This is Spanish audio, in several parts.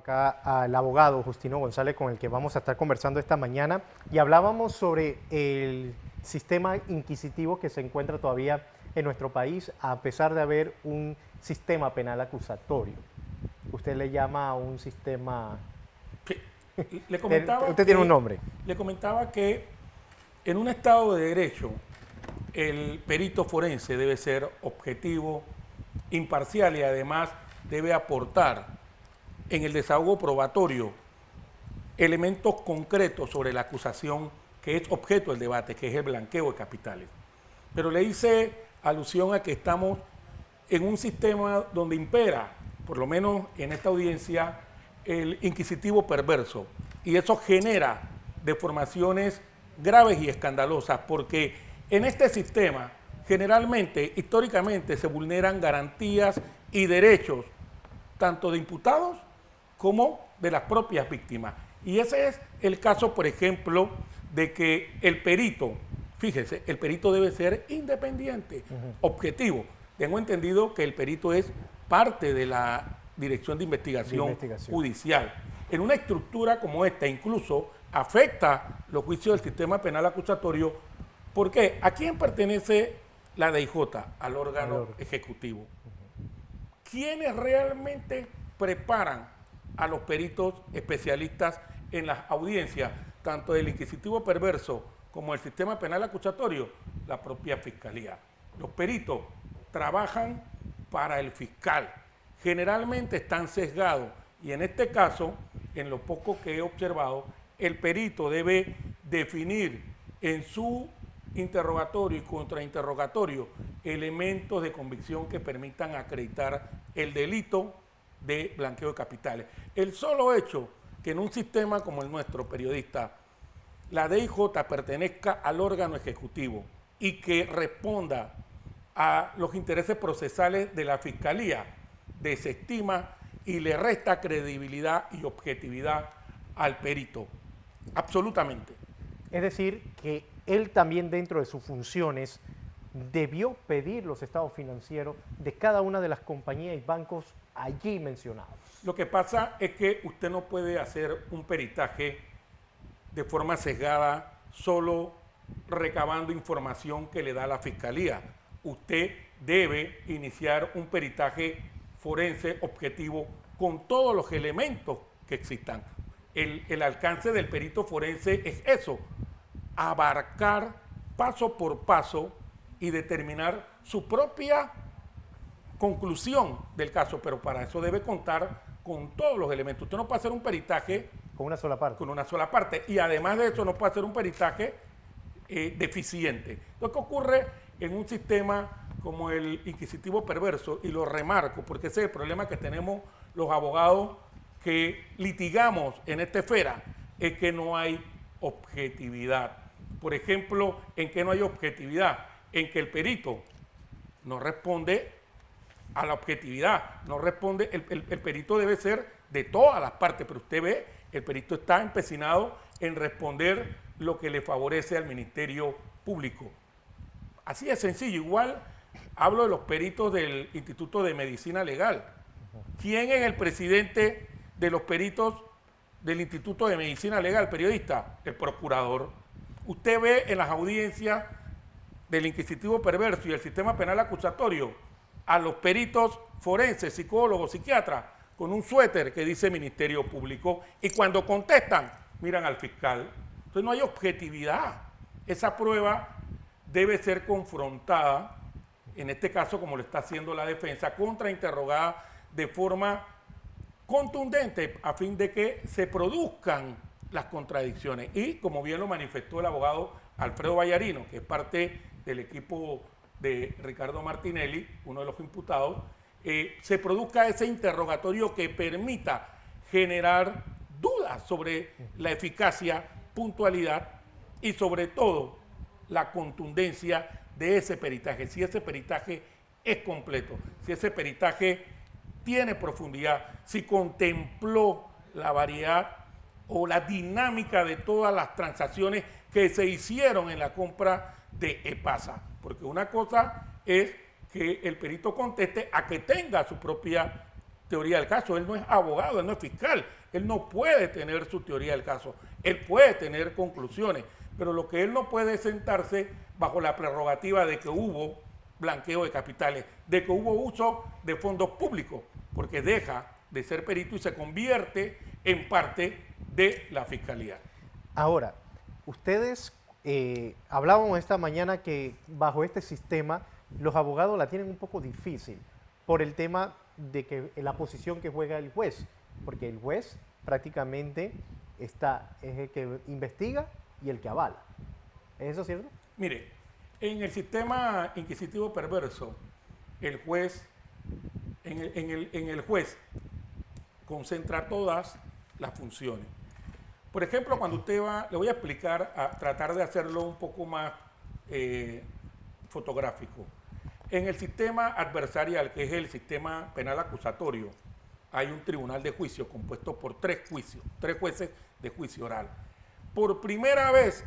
acá al abogado Justino González, con el que vamos a estar conversando esta mañana, y hablábamos sobre el sistema inquisitivo que se encuentra todavía en nuestro país, a pesar de haber un sistema penal acusatorio. Usted le llama a un sistema... Sí. Le comentaba Usted tiene un nombre. Le comentaba que en un Estado de Derecho el perito forense debe ser objetivo, imparcial y además debe aportar en el desahogo probatorio elementos concretos sobre la acusación que es objeto del debate, que es el blanqueo de capitales. Pero le hice alusión a que estamos en un sistema donde impera, por lo menos en esta audiencia, el inquisitivo perverso. Y eso genera deformaciones graves y escandalosas, porque en este sistema, generalmente, históricamente, se vulneran garantías y derechos, tanto de imputados como de las propias víctimas. Y ese es el caso, por ejemplo, de que el perito, fíjese, el perito debe ser independiente, objetivo. Tengo entendido que el perito es parte de la Dirección de Investigación Judicial. En una estructura como esta, incluso afecta los juicios del sistema penal acusatorio. ¿Por qué? ¿A quién pertenece la DIJ? Al órgano ejecutivo. ¿Quiénes realmente preparan a los peritos especialistas en las audiencias, tanto del inquisitivo perverso como del sistema penal acusatorio? La propia fiscalía. Los peritos trabajan para el fiscal. Generalmente están sesgados y en este caso, en lo poco que he observado, el perito debe definir en su interrogatorio y contrainterrogatorio elementos de convicción que permitan acreditar el delito de blanqueo de capitales. El solo hecho que en un sistema como el nuestro, periodista, la DIJ pertenezca al órgano ejecutivo y que responda a los intereses procesales de la Fiscalía, desestima y le resta credibilidad y objetividad al perito. Absolutamente. Es decir, que él también, dentro de sus funciones, debió pedir los estados financieros de cada una de las compañías y bancos allí mencionados. Lo que pasa es que usted no puede hacer un peritaje de forma sesgada solo recabando información que le da la Fiscalía. Usted debe iniciar un peritaje forense objetivo con todos los elementos que existan. El alcance del perito forense es eso, abarcar paso por paso y determinar su propia conclusión del caso, pero para eso debe contar con todos los elementos. Usted no puede hacer un peritaje con una sola parte. Con una sola parte. Y además de eso no puede hacer un peritaje deficiente. Lo que ocurre en un sistema como el inquisitivo perverso, y lo remarco porque ese es el problema que tenemos los abogados que litigamos en esta esfera, es que no hay objetividad. Por ejemplo, ¿en qué no hay objetividad? En que el perito no responde a la objetividad, no responde, el perito debe ser de todas las partes, pero usted ve, el perito está empecinado en responder lo que le favorece al Ministerio Público. Así de sencillo. Igual hablo de los peritos del Instituto de Medicina Legal. ¿Quién es el presidente de los peritos del Instituto de Medicina Legal, periodista? El procurador. Usted ve en las audiencias del inquisitivo perverso y el sistema penal acusatorio a los peritos forenses, psicólogos, psiquiatras, con un suéter que dice Ministerio Público, y cuando contestan, miran al fiscal. Entonces no hay objetividad. Esa prueba debe ser confrontada, en este caso como lo está haciendo la defensa, contrainterrogada de forma contundente a fin de que se produzcan las contradicciones. Y como bien lo manifestó el abogado Alfredo Vallarino, que es parte del equipo de Ricardo Martinelli, uno de los imputados, se produzca ese interrogatorio que permita generar dudas sobre la eficacia, puntualidad y sobre todo la contundencia de ese peritaje. Si ese peritaje es completo, si ese peritaje tiene profundidad, si contempló la variedad o la dinámica de todas las transacciones que se hicieron en la compra de EPASA. Porque una cosa es que el perito conteste a que tenga su propia teoría del caso. Él no es abogado, él no es fiscal. Él no puede tener su teoría del caso. Él puede tener conclusiones, pero lo que él no puede es sentarse bajo la prerrogativa de que hubo blanqueo de capitales, de que hubo uso de fondos públicos, porque deja de ser perito y se convierte en parte de la fiscalía. Ahora, ustedes hablábamos esta mañana que bajo este sistema los abogados la tienen un poco difícil por el tema de que la posición que juega el juez, porque el juez prácticamente es el que investiga y el que avala. ¿Es eso cierto? Mire, en el sistema inquisitivo perverso, el juez, en el juez concentra todas las funciones. Por ejemplo, cuando usted va, le voy a explicar, a tratar de hacerlo un poco más fotográfico. En el sistema adversarial, que es el sistema penal acusatorio, hay un tribunal de juicio compuesto por tres jueces de juicio oral. Por primera vez,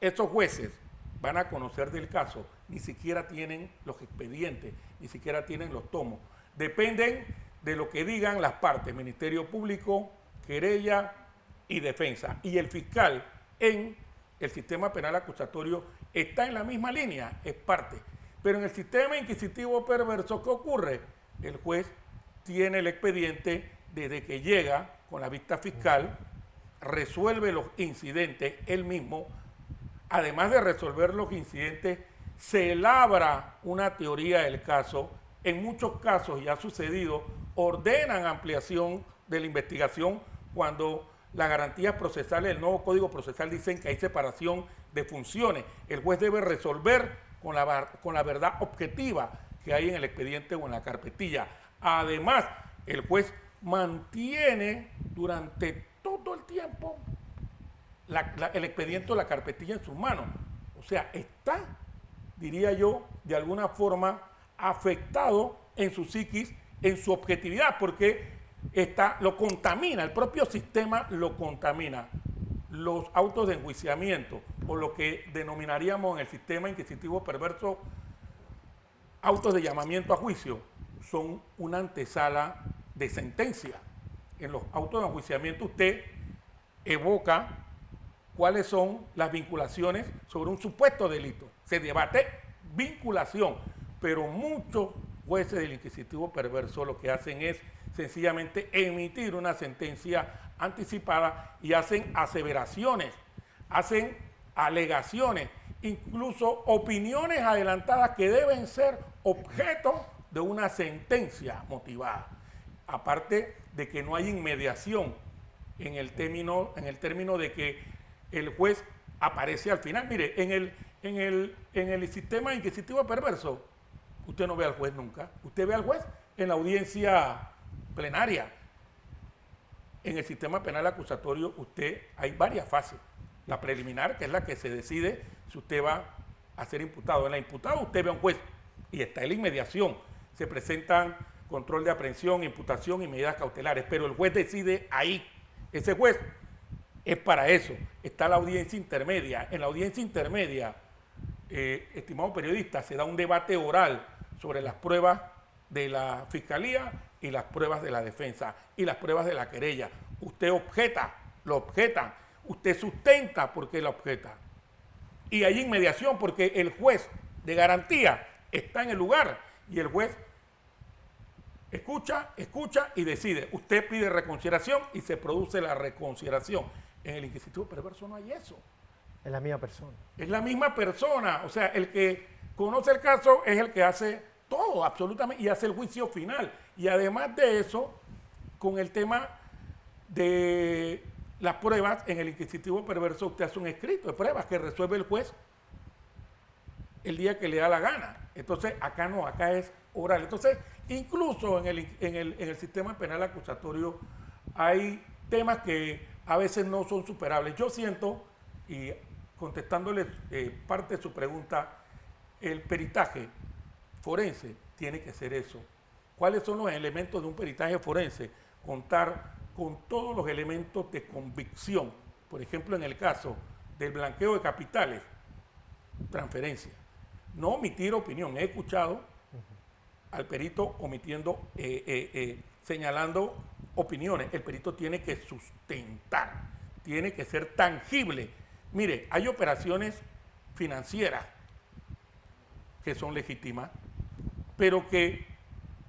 estos jueces van a conocer del caso, ni siquiera tienen los expedientes, ni siquiera tienen los tomos. Dependen de lo que digan las partes, Ministerio Público, querella y defensa. Y el fiscal en el sistema penal acusatorio está en la misma línea, es parte. Pero en el sistema inquisitivo perverso, ¿qué ocurre? El juez tiene el expediente desde que llega con la vista fiscal, resuelve los incidentes él mismo. Además de resolver los incidentes, se labra una teoría del caso. En muchos casos, y ha sucedido, ordenan ampliación de la investigación cuando las garantías procesales del nuevo Código Procesal dicen que hay separación de funciones. El juez debe resolver con la verdad objetiva que hay en el expediente o en la carpetilla. Además, el juez mantiene durante todo el tiempo el expediente o la carpetilla en sus manos. O sea, está, diría yo, de alguna forma afectado en su psiquis, en su objetividad, porque lo contamina, el propio sistema lo contamina. Los autos de enjuiciamiento, o lo que denominaríamos en el sistema inquisitivo perverso autos de llamamiento a juicio, son una antesala de sentencia. En los autos de enjuiciamiento usted evoca cuáles son las vinculaciones sobre un supuesto delito. Se debate vinculación, pero muchos jueces del inquisitivo perverso lo que hacen es sencillamente emitir una sentencia anticipada y hacen aseveraciones, hacen alegaciones, incluso opiniones adelantadas que deben ser objeto de una sentencia motivada. Aparte de que no hay inmediación en el término de que el juez aparece al final. Mire, en el sistema inquisitivo perverso, usted no ve al juez nunca. Usted ve al juez en la audiencia plenaria. En el sistema penal acusatorio hay varias fases. La preliminar, que es la que se decide si usted va a ser imputado. En la imputada usted ve a un juez y está en la inmediación. Se presentan control de aprehensión, imputación y medidas cautelares, pero el juez decide ahí. Ese juez es para eso. Está la audiencia intermedia. En la audiencia intermedia, estimado periodista, se da un debate oral sobre las pruebas de la fiscalía y las pruebas de la defensa y las pruebas de la querella. Usted objeta, lo objetan. Usted sustenta porque lo objeta. Y hay inmediación porque el juez de garantía está en el lugar y el juez escucha y decide. Usted pide reconsideración y se produce la reconsideración. En el inquisitivo perverso no hay eso. Es la misma persona. Es la misma persona. O sea, el que conoce el caso es el que hace todo, absolutamente, y hace el juicio final. Y además de eso, con el tema de las pruebas, en el inquisitivo perverso usted hace un escrito de pruebas que resuelve el juez el día que le da la gana. Entonces, acá no, acá es oral. Entonces, incluso en el sistema penal acusatorio hay temas que a veces no son superables. Yo siento, y contestándole parte de su pregunta, el peritaje forense tiene que ser eso. ¿Cuáles son los elementos de un peritaje forense? Contar con todos los elementos de convicción. Por ejemplo, en el caso del blanqueo de capitales, transferencia. No omitir opinión. He escuchado al perito omitiendo señalando opiniones. El perito tiene que sustentar, tiene que ser tangible. Mire, hay operaciones financieras que son legítimas, pero que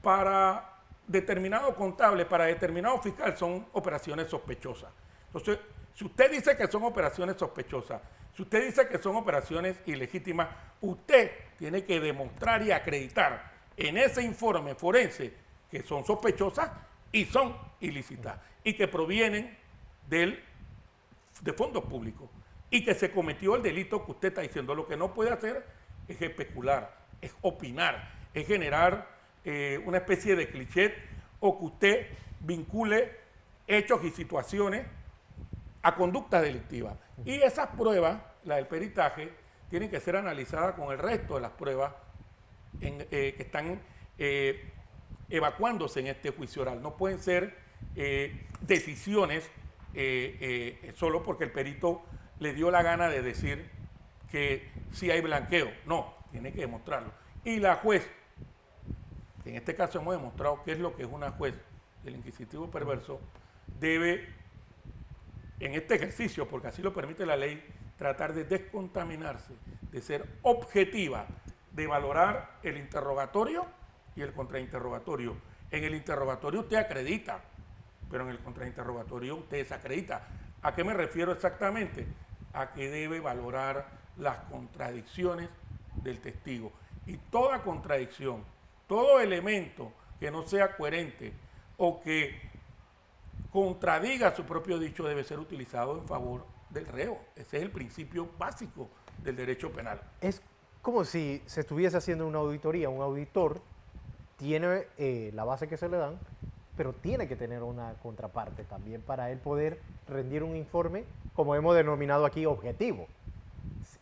para determinado contable, para determinado fiscal, son operaciones sospechosas. Entonces, si usted dice que son operaciones sospechosas, si usted dice que son operaciones ilegítimas, usted tiene que demostrar y acreditar en ese informe forense que son sospechosas y son ilícitas y que provienen de fondos públicos y que se cometió el delito que usted está diciendo. Lo que no puede hacer es especular, es opinar, es generar una especie de cliché o que usted vincule hechos y situaciones a conductas delictivas. Y esas pruebas, la del peritaje, tienen que ser analizadas con el resto de las pruebas que están evacuándose en este juicio oral. No pueden ser decisiones solo porque el perito le dio la gana de decir que sí hay blanqueo. No, tiene que demostrarlo. Y la juez, que en este caso hemos demostrado qué es lo que es una juez del inquisitivo perverso, debe, en este ejercicio, porque así lo permite la ley, tratar de descontaminarse, de ser objetiva, de valorar el interrogatorio y el contrainterrogatorio. En el interrogatorio usted acredita, pero en el contrainterrogatorio usted desacredita. ¿A qué me refiero exactamente? A que debe valorar las contradicciones del testigo. Y toda contradicción, todo elemento que no sea coherente o que contradiga su propio dicho debe ser utilizado en favor del reo. Ese es el principio básico del derecho penal. Es como si se estuviese haciendo una auditoría. Un auditor tiene la base que se le dan, pero tiene que tener una contraparte también para él poder rendir un informe, como hemos denominado aquí, objetivo.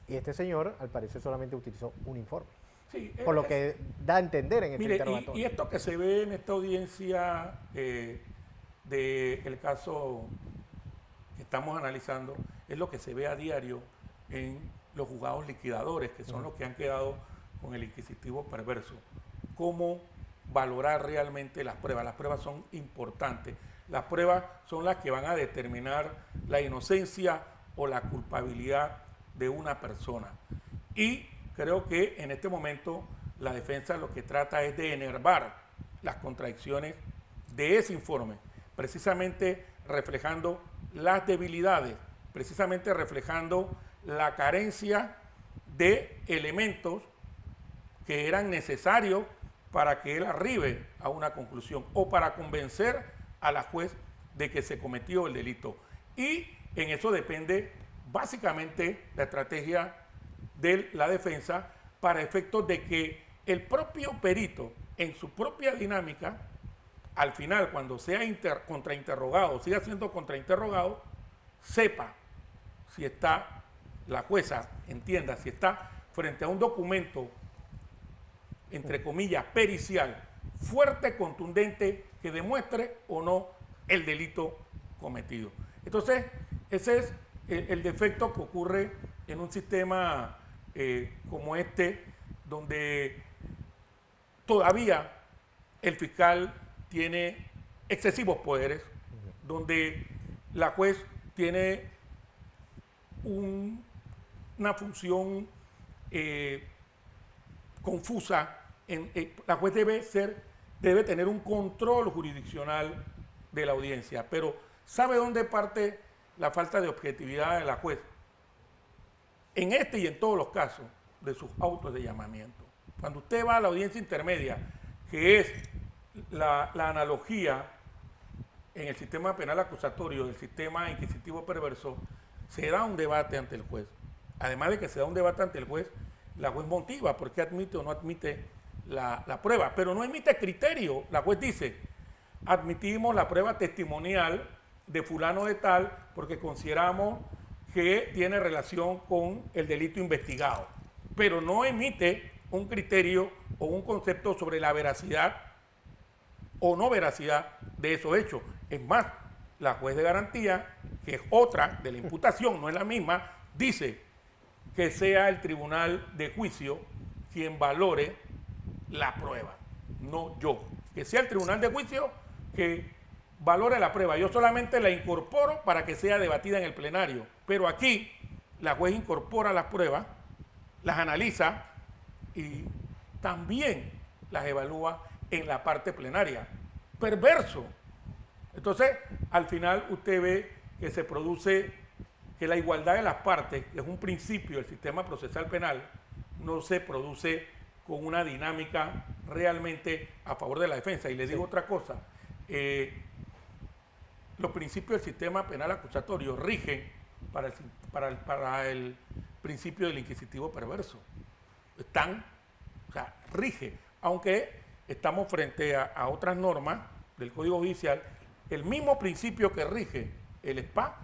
Y este señor, al parecer, solamente utilizó un informe. Sí, por lo que da a entender en este interrogatorio. Y esto que se ve en esta audiencia del caso que estamos analizando es lo que se ve a diario en los juzgados liquidadores, que son los que han quedado con el inquisitivo perverso. Cómo valorar realmente las pruebas. Las pruebas son importantes. Las pruebas son las que van a determinar la inocencia o la culpabilidad de una persona. Y creo que en este momento la defensa lo que trata es de enervar las contradicciones de ese informe, precisamente reflejando las debilidades, precisamente reflejando la carencia de elementos que eran necesarios para que él arribe a una conclusión o para convencer a la juez de que se cometió el delito. Y en eso depende básicamente la estrategia de la defensa para efectos de que el propio perito, en su propia dinámica, al final, cuando sea contrainterrogado, siga siendo contrainterrogado, sepa si está, la jueza entienda, si está frente a un documento, entre comillas, pericial, fuerte, contundente, que demuestre o no el delito cometido. Entonces, ese es el defecto que ocurre en un sistema como este, donde todavía el fiscal tiene excesivos poderes, donde la juez tiene una función confusa. La juez debe tener un control jurisdiccional de la audiencia, pero ¿sabe dónde parte la falta de objetividad de la juez? En este y en todos los casos de sus autos de llamamiento. Cuando usted va a la audiencia intermedia, que es la analogía en el sistema penal acusatorio del sistema inquisitivo perverso, se da un debate ante el juez. Además de que se da un debate ante el juez, la juez motiva por qué admite o no admite la prueba, pero no emite criterio. La juez dice, admitimos la prueba testimonial de fulano de tal porque consideramos que tiene relación con el delito investigado, pero no emite un criterio o un concepto sobre la veracidad o no veracidad de esos hechos. Es más, la juez de garantía, que es otra de la imputación, no es la misma, dice que sea el tribunal de juicio quien valore la prueba, no yo. Que sea el tribunal de juicio que valore la prueba. Yo solamente la incorporo para que sea debatida en el plenario. Pero aquí la juez incorpora las pruebas, las analiza y también las evalúa en la parte plenaria. Perverso. Entonces, al final usted ve que se produce que la igualdad de las partes, que es un principio del sistema procesal penal, no se produce con una dinámica realmente a favor de la defensa. Y les digo otra cosa, los principios del sistema penal acusatorio rigen para el principio del inquisitivo perverso. Rige, aunque estamos frente a otras normas del Código Judicial, el mismo principio que rige el SPA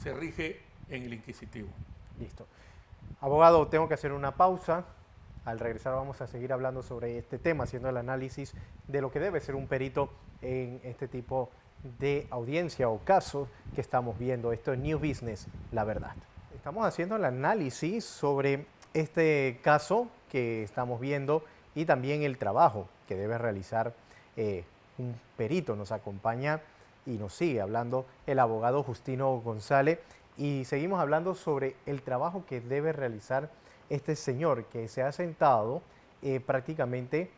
se rige en el inquisitivo. Listo. Abogado, tengo que hacer una pausa. Al regresar vamos a seguir hablando sobre este tema, haciendo el análisis de lo que debe ser un perito en este tipo de audiencia o caso que estamos viendo. Esto es New Business, la verdad. Estamos haciendo el análisis sobre este caso que estamos viendo y también el trabajo que debe realizar un perito. Nos acompaña y nos sigue hablando el abogado Justino González y seguimos hablando sobre el trabajo que debe realizar este señor que se ha sentado prácticamente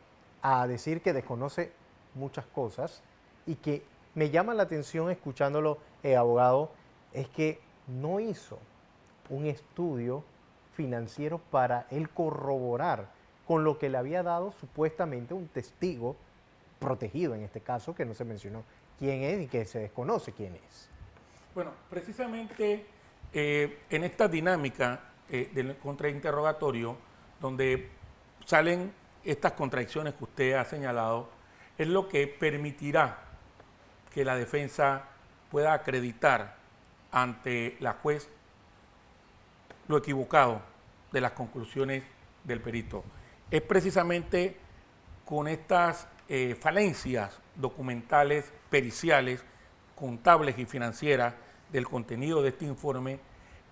a decir que desconoce muchas cosas y que me llama la atención escuchándolo, abogado, es que no hizo un estudio financiero para él corroborar con lo que le había dado supuestamente un testigo protegido en este caso, que no se mencionó quién es y que se desconoce quién es. Bueno, precisamente en esta dinámica del contrainterrogatorio, donde salen estas contradicciones que usted ha señalado, es lo que permitirá que la defensa pueda acreditar ante la juez lo equivocado de las conclusiones del perito. Es precisamente con estas falencias documentales, periciales, contables y financieras del contenido de este informe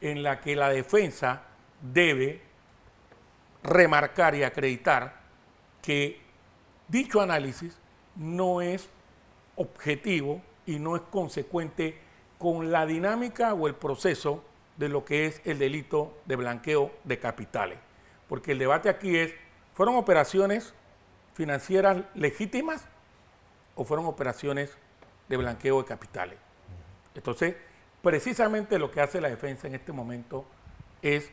en la que la defensa debe remarcar y acreditar que dicho análisis no es objetivo y no es consecuente con la dinámica o el proceso de lo que es el delito de blanqueo de capitales. Porque el debate aquí es, ¿fueron operaciones financieras legítimas o fueron operaciones de blanqueo de capitales? Entonces, precisamente lo que hace la defensa en este momento es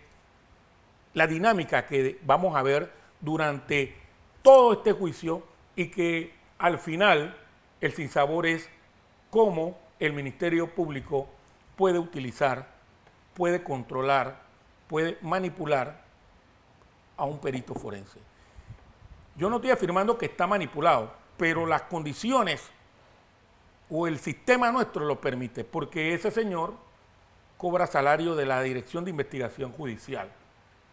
la dinámica que vamos a ver durante todo este juicio y que al final el sinsabor es cómo el Ministerio Público puede utilizar, puede controlar, puede manipular a un perito forense. Yo no estoy afirmando que está manipulado, pero las condiciones o el sistema nuestro lo permite, porque ese señor cobra salario de la Dirección de Investigación Judicial,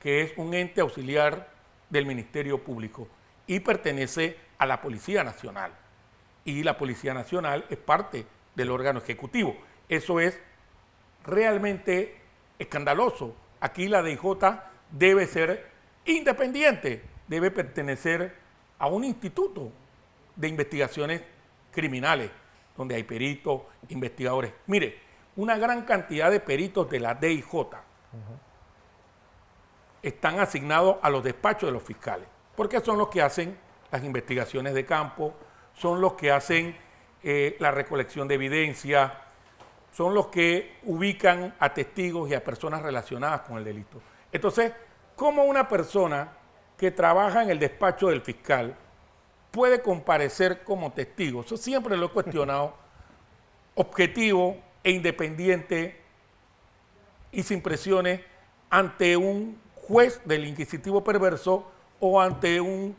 que es un ente auxiliar del Ministerio Público y pertenece a la Policía Nacional. Y la Policía Nacional es parte del órgano ejecutivo. Eso es realmente escandaloso. Aquí la DIJ debe ser independiente, debe pertenecer a un instituto de investigaciones criminales, donde hay peritos, investigadores. Mire, una gran cantidad de peritos de la DIJ están asignados a los despachos de los fiscales, porque son los que hacen las investigaciones de campo, son los que hacen la recolección de evidencia, son los que ubican a testigos y a personas relacionadas con el delito. Entonces, ¿cómo una persona que trabaja en el despacho del fiscal puede comparecer como testigo? Eso siempre lo he cuestionado, objetivo e independiente y sin presiones ante un juez del inquisitivo perverso o ante un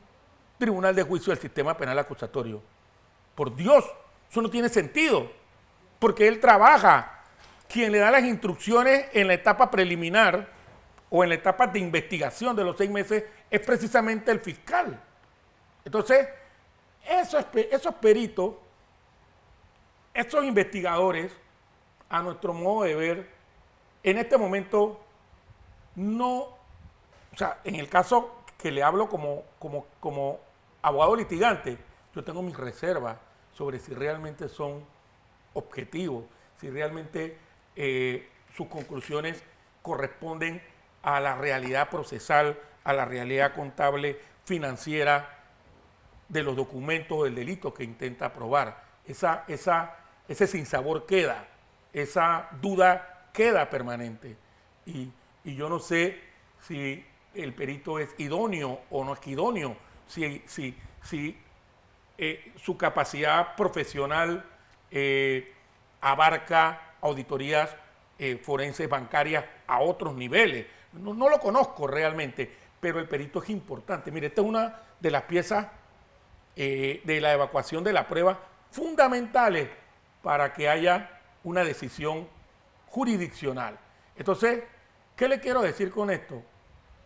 tribunal de juicio del sistema penal acusatorio. Por Dios, eso no tiene sentido, porque él trabaja. Quien le da las instrucciones en la etapa preliminar o en la etapa de investigación de los 6 meses es precisamente el fiscal. Entonces, esos peritos, esos investigadores, a nuestro modo de ver, en este momento no, o sea, en el caso que le hablo como abogado litigante, yo tengo mis reservas sobre si realmente son objetivos, si realmente sus conclusiones corresponden a la realidad procesal, a la realidad contable, financiera de los documentos del delito que intenta probar. Ese sinsabor queda, esa duda queda permanente. Y yo no sé si el perito es idóneo o no es idóneo, si su capacidad profesional abarca auditorías forenses bancarias a otros niveles. No lo conozco realmente, pero el perito es importante. Mire, esta es una de las piezas de la evacuación de la prueba fundamentales para que haya una decisión jurisdiccional. Entonces, ¿qué le quiero decir con esto?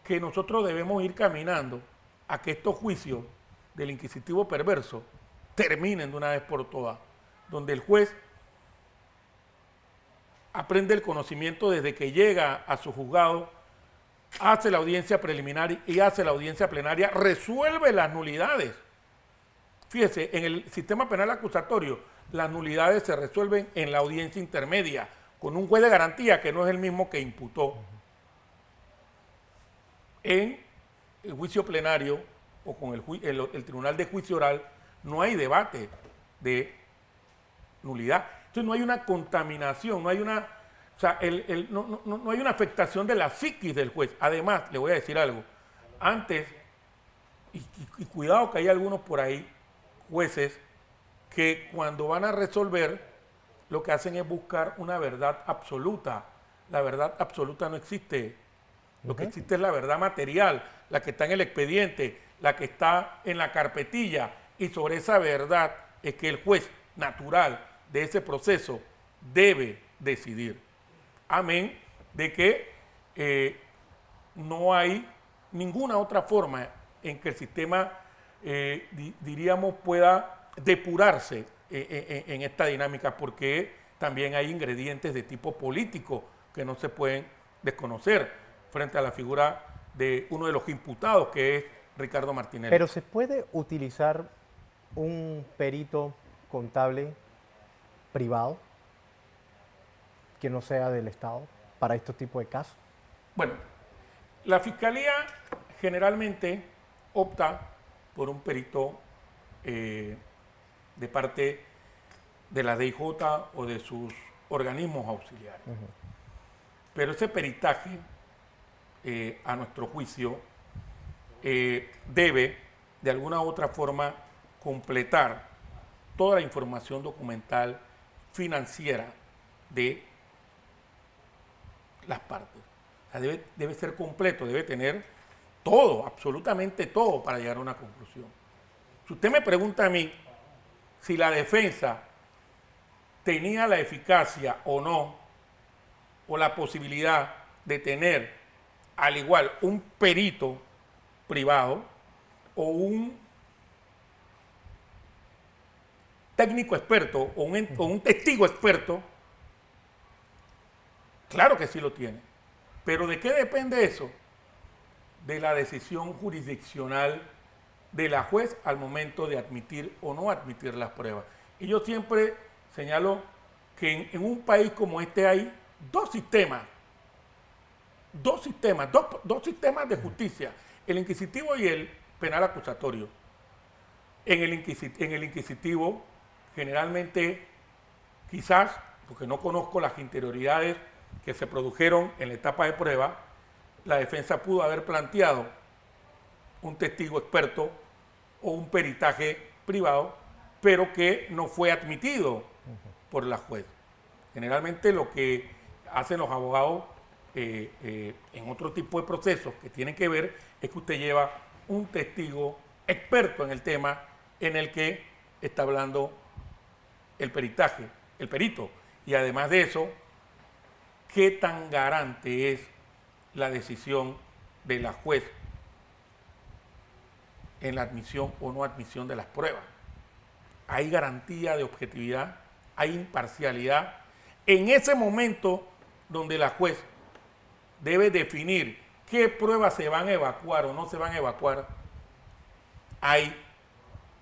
Que nosotros debemos ir caminando a que estos juicios del inquisitivo perverso terminen de una vez por todas, donde el juez aprende el conocimiento desde que llega a su juzgado, hace la audiencia preliminar y hace la audiencia plenaria, resuelve las nulidades. Fíjese, en el sistema penal acusatorio, las nulidades se resuelven en la audiencia intermedia, con un juez de garantía que no es el mismo que imputó. En el juicio plenario o con el tribunal de juicio oral no hay debate de nulidad. Entonces no hay una contaminación, no hay una, o sea, no hay una afectación de la psiquis del juez. Además, le voy a decir algo, antes, y cuidado que hay algunos por ahí, jueces, que cuando van a resolver, lo que hacen es buscar una verdad absoluta. La verdad absoluta no existe. Lo que existe es la verdad material, la que está en el expediente, la que está en la carpetilla, y sobre esa verdad es que el juez natural de ese proceso debe decidir. Amén de que no hay ninguna otra forma en que el sistema, diríamos, pueda depurarse en esta dinámica, porque también hay ingredientes de tipo político que no se pueden desconocer frente a la figura de uno de los imputados, que es Ricardo Martinelli. Pero ¿se puede utilizar un perito contable privado que no sea del Estado para estos tipos de casos? Bueno, la Fiscalía generalmente opta por un perito de parte de la DIJ o de sus organismos auxiliares. Pero ese peritaje, a nuestro juicio, debe de alguna u otra forma completar toda la información documental financiera de las partes. O sea, debe ser completo, debe tener todo, absolutamente todo, para llegar a una conclusión. Si usted me pregunta a mí si la defensa tenía la eficacia o no, o la posibilidad de tener al igual un perito privado o un técnico experto o un testigo experto, claro que sí lo tiene. Pero ¿de qué depende eso? De la decisión jurisdiccional de la juez al momento de admitir o no admitir las pruebas. Y yo siempre señalo que en un país como este hay dos sistemas de justicia, el inquisitivo y el penal acusatorio. En el inquisitivo, generalmente, quizás, porque no conozco las interioridades que se produjeron en la etapa de prueba, la defensa pudo haber planteado un testigo experto o un peritaje privado, pero que no fue admitido por la juez. Generalmente lo que hacen los abogados en otro tipo de procesos que tienen que ver es que usted lleva un testigo experto en el tema en el que está hablando el peritaje, el perito. Y además de eso, ¿qué tan garante es la decisión de la juez en la admisión o no admisión de las pruebas? ¿Hay garantía de objetividad? ¿Hay imparcialidad? En ese momento donde la juez debe definir qué pruebas se van a evacuar o no se van a evacuar, hay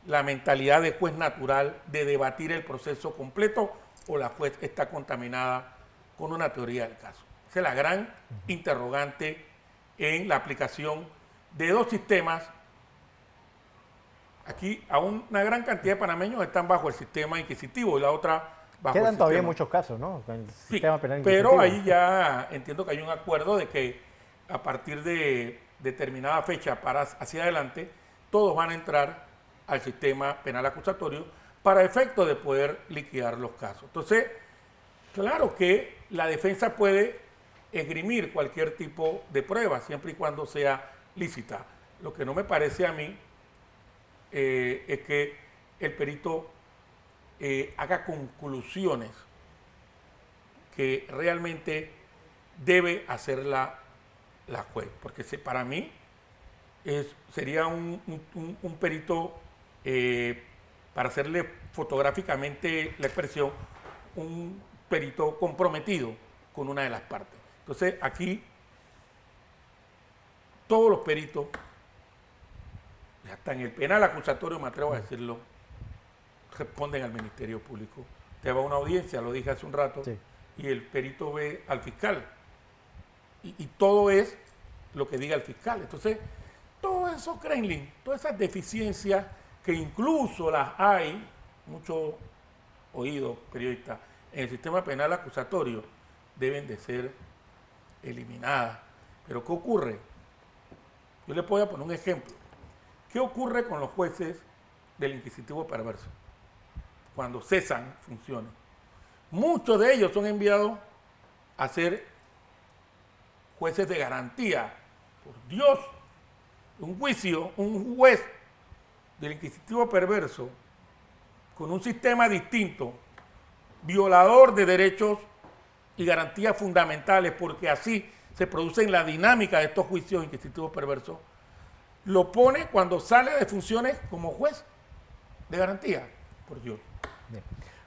la mentalidad de juez natural de debatir el proceso completo o la juez está contaminada con una teoría del caso. Esa es la gran interrogante en la aplicación de dos sistemas. Aquí a una gran cantidad de panameños están bajo el sistema inquisitivo y la otra bajo Quedan el todavía sistema. muchos casos, ¿no? Con el Sí, sistema penal pero inquisitivo. ahí ya entiendo que hay un acuerdo de que a partir de determinada fecha para hacia adelante, todos van a entrar al sistema penal acusatorio para efecto de poder liquidar los casos. Entonces, claro que la defensa puede esgrimir cualquier tipo de prueba, siempre y cuando sea lícita. Lo que no me parece a mí es que el perito haga conclusiones que realmente debe hacer la juez, porque para mí sería un perito, para hacerle fotográficamente la expresión, un perito comprometido con una de las partes. Entonces aquí todos los peritos, hasta en el penal acusatorio, me atrevo a decirlo, responden al Ministerio Público. Te va a una audiencia, lo dije hace un rato, Sí. y el perito ve al fiscal. Y todo es lo que diga el fiscal. Entonces, todo eso, Kremlin, todas esas deficiencias que incluso las hay, mucho oído periodista, en el sistema penal acusatorio, deben de ser eliminadas. Pero ¿qué ocurre? Yo les voy a poner un ejemplo. ¿Qué ocurre con los jueces del inquisitivo perverso cuando cesan funciones? Muchos de ellos son enviados a ser jueces de garantía. Por Dios, un juicio, un juez del inquisitivo perverso con un sistema distinto, violador de derechos y garantías fundamentales, porque así se produce en la dinámica de estos juicios inquisitivos perversos, lo pone cuando sale de funciones como juez de garantía. Por Dios. Bien.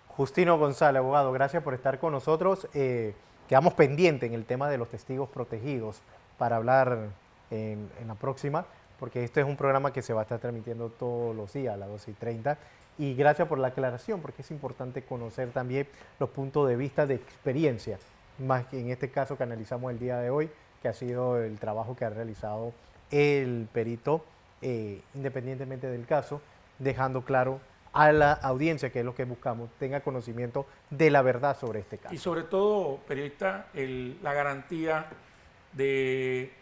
Justino González, abogado, gracias por estar con nosotros. Quedamos pendientes en el tema de los testigos protegidos para hablar en la próxima, porque este es un programa que se va a estar transmitiendo todos los días a las 12:30. Y gracias por la aclaración, porque es importante conocer también los puntos de vista de experiencia, más que en este caso que analizamos el día de hoy, que ha sido el trabajo que ha realizado el perito, independientemente del caso, dejando claro a la audiencia, que es lo que buscamos, tenga conocimiento de la verdad sobre este caso. Y sobre todo, periodista, la garantía de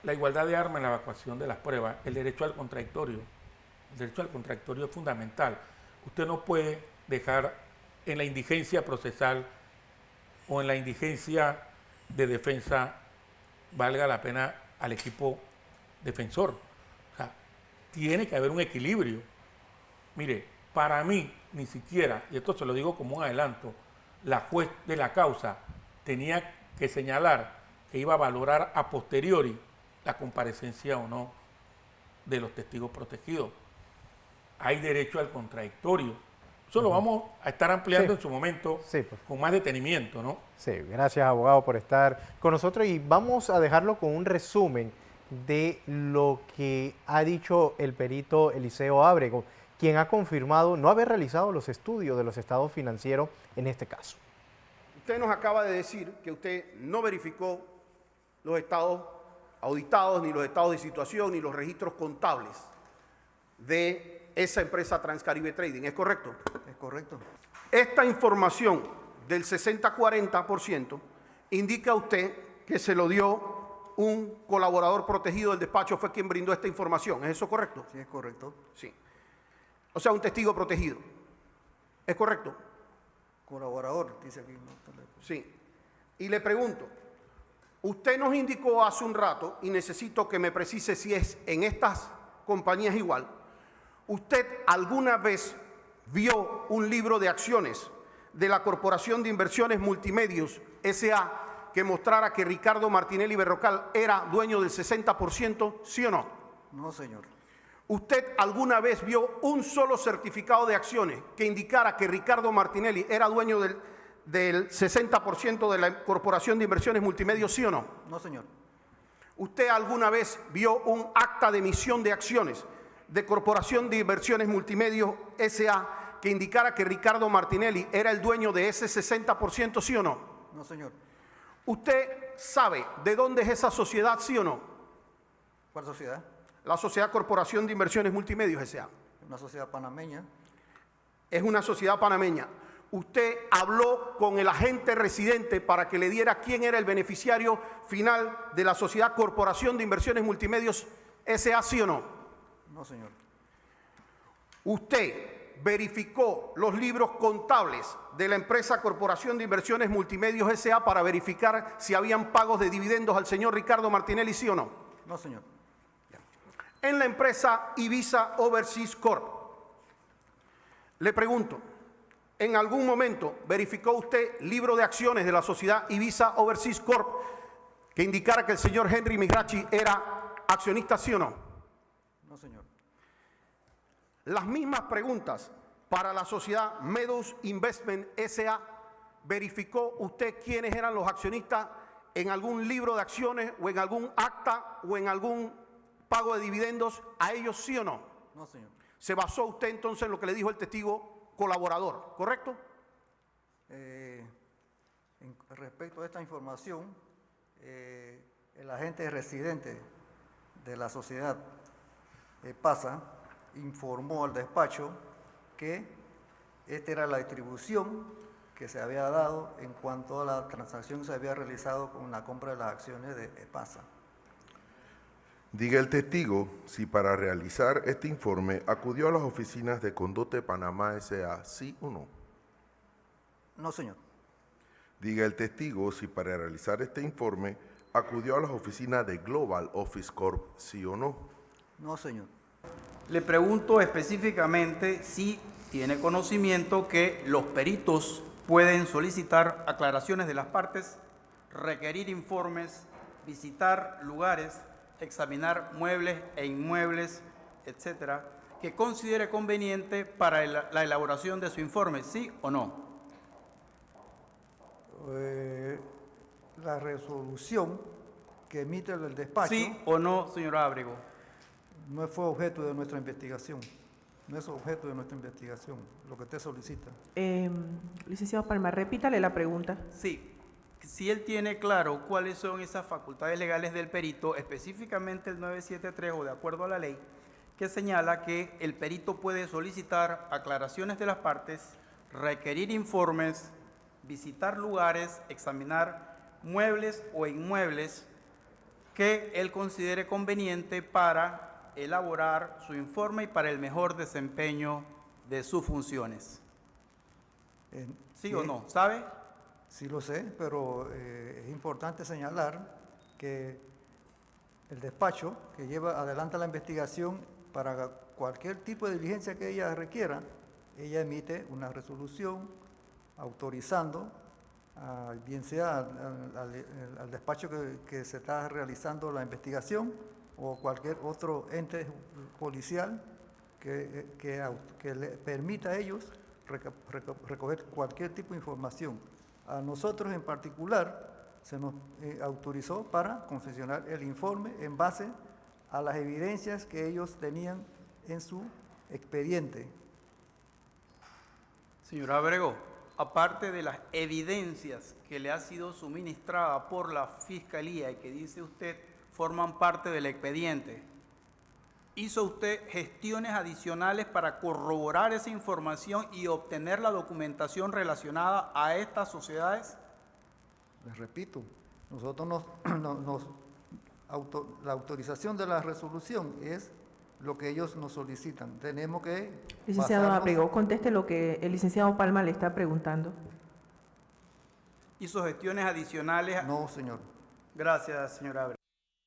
la igualdad de armas en la evacuación de las pruebas, el derecho al contradictorio. El derecho al contradictorio es fundamental. Usted no puede dejar en la indigencia procesal o en la indigencia de defensa, valga la pena, al equipo defensor. O sea, tiene que haber un equilibrio. Mire, para mí, ni siquiera, y esto se lo digo como un adelanto, la juez de la causa tenía que señalar que iba a valorar a posteriori la comparecencia o no de los testigos protegidos. Hay derecho al contradictorio. Eso lo vamos a estar ampliando en su momento con más detenimiento, ¿no? Sí, gracias, abogado, por estar con nosotros, y vamos a dejarlo con un resumen de lo que ha dicho el perito Eliseo Ábrego, quien ha confirmado no haber realizado los estudios de los estados financieros en este caso. Usted nos acaba de decir que usted no verificó los estados auditados, ni los estados de situación, ni los registros contables de esa empresa Transcaribe Trading, ¿es correcto? Es correcto. Esta información del 60-40% indica usted que se lo dio un colaborador protegido del despacho, fue quien brindó esta información, ¿es eso correcto? Sí, es correcto. Sí. O sea, un testigo protegido, ¿es correcto? Colaborador, dice aquí. Sí. Y le pregunto, usted nos indicó hace un rato, y necesito que me precise si es en estas compañías igual, ¿usted alguna vez vio un libro de acciones de la Corporación de Inversiones Multimedios S.A. que mostrara que Ricardo Martinelli Berrocal era dueño del 60%, sí o no? No, señor. ¿Usted alguna vez vio un solo certificado de acciones que indicara que Ricardo Martinelli era dueño del 60% de la Corporación de Inversiones Multimedios, sí o no? No, señor. ¿Usted alguna vez vio un acta de emisión de acciones de Corporación de Inversiones Multimedios S.A. que indicara que Ricardo Martinelli era el dueño de ese 60%, ¿sí o no? No, señor. ¿Usted sabe de dónde es esa sociedad, sí o no? ¿Cuál sociedad? La Sociedad Corporación de Inversiones Multimedios S.A. Una sociedad panameña. Es una sociedad panameña. ¿Usted habló con el agente residente para que le diera quién era el beneficiario final de la Sociedad Corporación de Inversiones Multimedios S.A., sí o no? No, señor. ¿Usted verificó los libros contables de la empresa Corporación de Inversiones Multimedios S.A. para verificar si habían pagos de dividendos al señor Ricardo Martinelli, sí o no? No, señor. En la empresa Ibiza Overseas Corp. Le pregunto, ¿en algún momento verificó usted libro de acciones de la sociedad Ibiza Overseas Corp que indicara que el señor Henry Mirachi era accionista, sí o no? No, señor. Las mismas preguntas para la sociedad Meadows Investment S.A. ¿Verificó usted quiénes eran los accionistas en algún libro de acciones o en algún acta o en algún pago de dividendos a ellos, sí o no? No, señor. Se basó usted entonces en lo que le dijo el testigo colaborador, ¿correcto? Respecto a esta información, el agente residente de la sociedad PASA informó al despacho que esta era la distribución que se había dado en cuanto a la transacción que se había realizado con la compra de las acciones de PASA. Diga el testigo si para realizar este informe acudió a las oficinas de Condote Panamá S.A., sí o no. No, señor. Diga el testigo si para realizar este informe acudió a las oficinas de Global Office Corp., sí o no. No, señor. Le pregunto específicamente si tiene conocimiento que los peritos pueden solicitar aclaraciones de las partes, requerir informes, visitar lugares, examinar muebles e inmuebles, etcétera, que considere conveniente para la elaboración de su informe, ¿sí o no? La resolución que emite el despacho ¿Sí o no, señor Ábrego? no fue objeto de nuestra investigación. No es objeto de nuestra investigación, lo que usted solicita. Licenciado Palma, repítale la pregunta. Sí. Si él tiene claro cuáles son esas facultades legales del perito, específicamente el 973 o de acuerdo a la ley, que señala que el perito puede solicitar aclaraciones de las partes, requerir informes, visitar lugares, examinar muebles o inmuebles que él considere conveniente para elaborar su informe y para el mejor desempeño de sus funciones. ¿Sí o no? ¿Sabe? Sí lo sé, pero es importante señalar que el despacho que lleva adelante la investigación, para cualquier tipo de diligencia que ella requiera, ella emite una resolución autorizando, bien sea al despacho que se está realizando la investigación o cualquier otro ente policial que le permita a ellos recoger cualquier tipo de información. A nosotros en particular se nos autorizó para confeccionar el informe en base a las evidencias que ellos tenían en su expediente. Señor Ábrego, aparte de las evidencias que le ha sido suministrada por la Fiscalía y que dice usted forman parte del expediente, ¿hizo usted gestiones adicionales para corroborar esa información y obtener la documentación relacionada a estas sociedades? Les repito, nosotros la autorización de la resolución es lo que ellos nos solicitan. Tenemos que Licenciado basarnos- Ábrego, conteste lo que el licenciado Palma le está preguntando. ¿Hizo gestiones adicionales? No, señor. Gracias, señor Ábrego.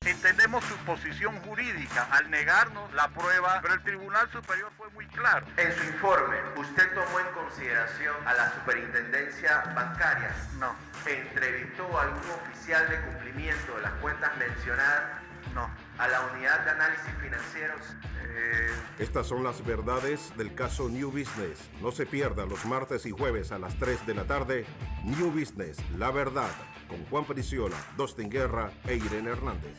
Entendemos su posición jurídica al negarnos la prueba, pero el Tribunal Superior fue muy claro. En su informe, ¿usted tomó en consideración a la superintendencia bancaria? No, ¿Entrevistó a algún oficial de cumplimiento de las cuentas mencionadas? no. ¿A la unidad de análisis financieros? Estas son las verdades del caso New Business. No se pierda los martes y jueves a las 3 de la tarde. New Business, la verdad, con Juan Periciola, Dustin Guerra e Irene Hernández.